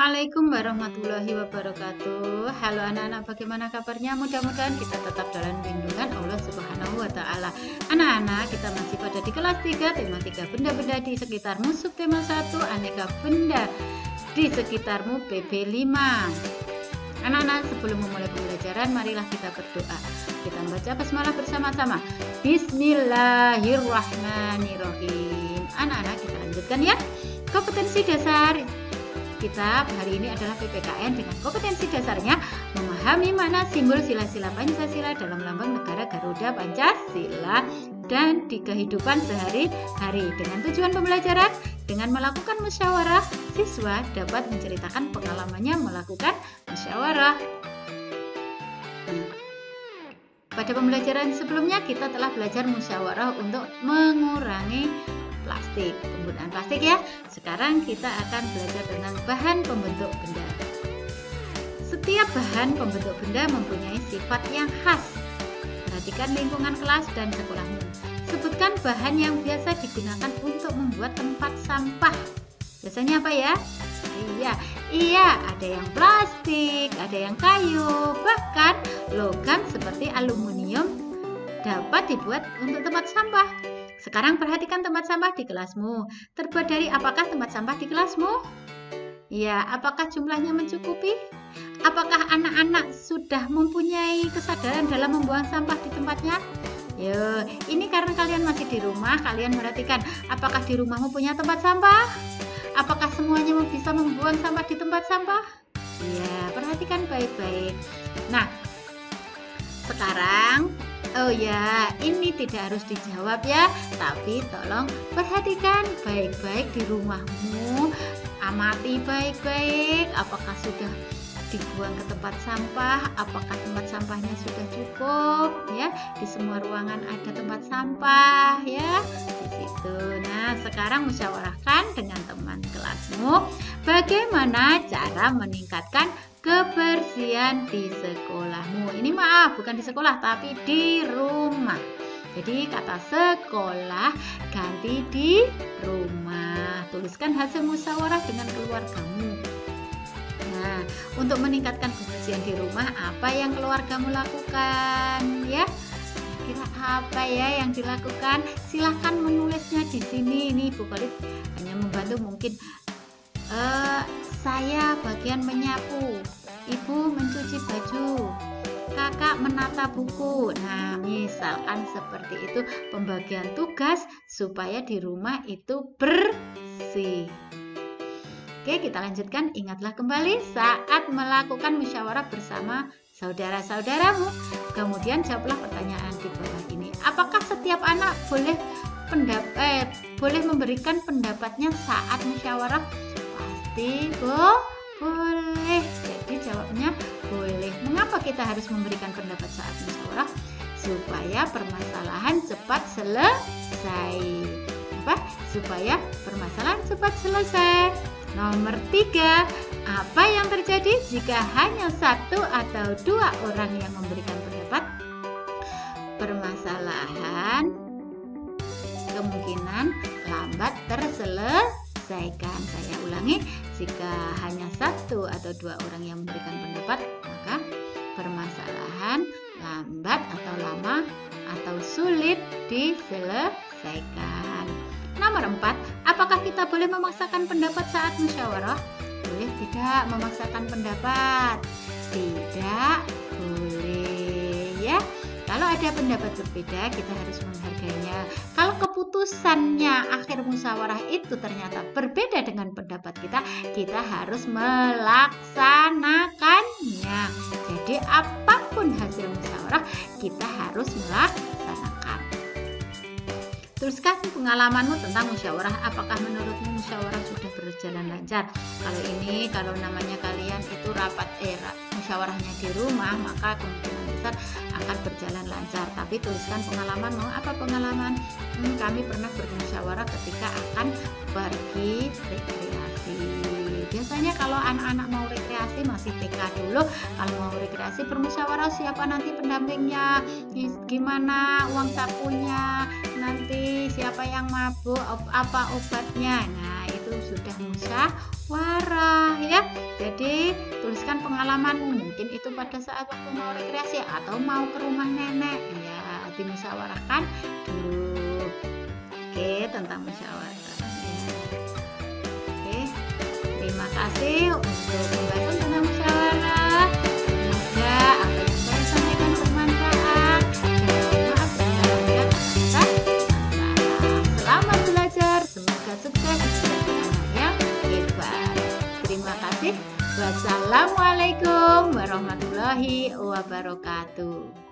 Assalamualaikum warahmatullahi wabarakatuh. Halo anak-anak, bagaimana kabarnya? Mudah-mudahan kita tetap dalam lindungan Allah Subhanahu wa Ta'ala. Anak-anak, kita masih pada di kelas 3, tema 3 benda-benda di sekitarmu, subtema 1 aneka benda di sekitarmu, PB 5. Anak-anak, sebelum memulai pembelajaran, marilah kita berdoa. Kita membaca basmalah bersama-sama. Bismillahirrahmanirrahim. Anak-anak, kita lanjutkan ya. Kompetensi dasar kita hari ini adalah PPKN dengan kompetensi dasarnya memahami makna simbol sila-sila Pancasila dalam lambang negara Garuda Pancasila dan di kehidupan sehari-hari. Dengan tujuan pembelajaran, dengan melakukan musyawarah, siswa dapat menceritakan pengalamannya melakukan musyawarah. Pada pembelajaran sebelumnya kita telah belajar musyawarah untuk mengurangi plastik, penggunaan plastik ya. Sekarang kita akan belajar tentang bahan pembentuk benda. Setiap bahan pembentuk benda mempunyai sifat yang khas. Perhatikan lingkungan kelas dan sekolahmu. Sebutkan bahan yang biasa digunakan untuk membuat tempat sampah. Biasanya apa ya? Iya, ada yang plastik, ada yang kayu, bahkan logam seperti aluminium dapat dibuat untuk tempat sampah. Sekarang perhatikan tempat sampah di kelasmu. Terbuat dari apakah tempat sampah di kelasmu? Ya, apakah jumlahnya mencukupi? Apakah anak-anak sudah mempunyai kesadaran dalam membuang sampah di tempatnya? Yo, ini karena kalian masih di rumah, kalian perhatikan apakah di rumahmu punya tempat sampah? Apakah semuanya bisa membuang sampah di tempat sampah? Ya, perhatikan baik-baik. Nah, sekarang ini tidak harus dijawab ya, tapi tolong perhatikan baik-baik di rumahmu, amati baik-baik apakah sudah dibuang ke tempat sampah, apakah tempat sampahnya sudah cukup ya, di semua ruangan ada tempat sampah ya di situ. Nah, sekarang musyawarahkan dengan teman kelasmu bagaimana cara meningkatkan kebersihan di sekolahmu. Ini maaf, bukan di sekolah tapi di rumah. Jadi kata sekolah ganti di rumah. Tuliskan hasil musyawarah dengan keluargamu. Nah, untuk meningkatkan kebersihan di rumah, apa yang keluargamu lakukan ya? Kira apa ya yang dilakukan? Silahkan menulisnya di sini. Ini Bu Kolit hanya membantu mungkin. Saya bagian menyapu, ibu mencuci baju, kakak menata buku. Nah, misalkan seperti itu pembagian tugas supaya di rumah itu bersih. Oke, kita lanjutkan. Ingatlah kembali saat melakukan musyawarah bersama saudara-saudaramu. Kemudian jawablah pertanyaan di bawah ini. Apakah setiap anak boleh memberikan pendapatnya saat musyawarah? Pasti boleh. Jadi jawabnya boleh. Mengapa kita harus memberikan pendapat saat musyawarah? Supaya permasalahan cepat selesai. Supaya permasalahan cepat selesai. Nomor 3, apa yang terjadi jika hanya 1 atau 2 orang yang memberikan pendapat? Permasalahan kemungkinan lambat terselesaikan. Saya ulangi, jika hanya 1 atau 2 orang yang memberikan pendapat, maka permasalahan lambat atau lama atau sulit diselesaikan. Nomor 4, apakah kita boleh memaksakan pendapat saat musyawarah? Boleh tidak memaksakan pendapat? Tidak boleh ya. Kalau ada pendapat berbeda, kita harus menghargainya. Kalau keputusannya akhir musyawarah itu ternyata berbeda dengan pendapat kita harus melaksanakannya. Jadi apapun hasil musyawarah, kita harus melaksanakan. Tuliskan pengalamanmu tentang musyawarah. Apakah menurutmu musyawarah sudah berjalan lancar? Kalau namanya kalian itu rapat musyawarahnya di rumah, maka kemungkinan besar akan berjalan lancar. Tapi tuliskan pengalaman. Mau apa pengalaman? Kami pernah bermusyawarah ketika akan pergi rekreasi. Biasanya kalau anak-anak mau rekreasi masih TK dulu. Kalau mau rekreasi bermusyawarah siapa nanti pendampingnya, gimana uang sakunya, nanti siapa yang mabuk, apa obatnya. Nah, itu sudah musyawarah. musyawarah ya. Jadi tuliskan pengalamanmu, mungkin itu pada saat waktu mau rekreasi atau mau ke rumah nenek ya, dimusyawarahkan dulu. Oke, tentang musyawarah ya. Oke, terima kasih untuk membahas tentang musyawarah. Semoga apa yang saya sampaikan bermanfaat. Mohon maaf jika ada kata salah. Selamat belajar, semoga sukses menjadi anak yang hebat. Terima kasih. Wassalamualaikum warahmatullahi wabarakatuh.